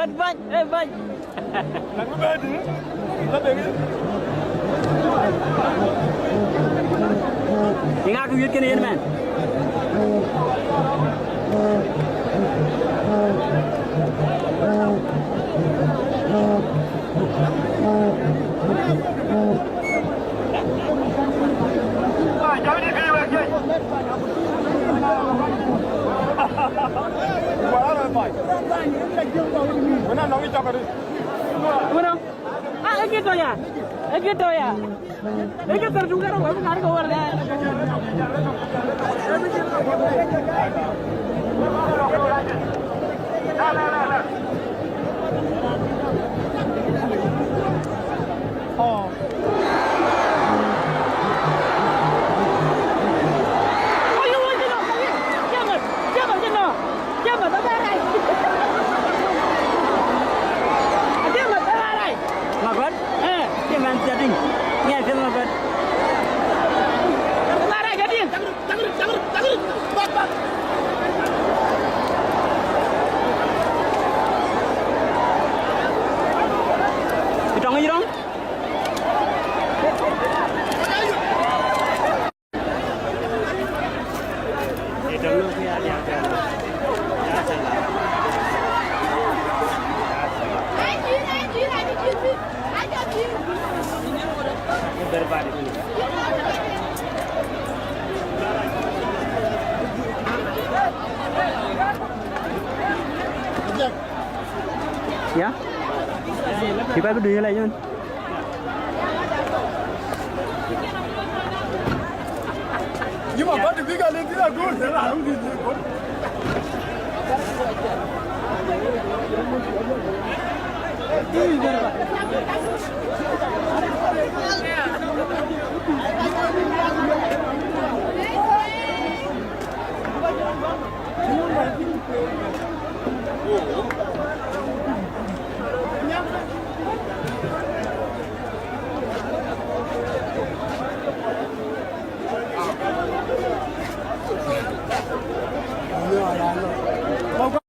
Bañ bañ. Nag bu baax dina la dégg. Di nga ko yit keneen man. Bueno, esto ya. Es que terduga no vamos a jugar ya. Oh. Ya, kita berdua lagi kan? Nhưng mà có được cái gần lên tí là good, thế là không gì good.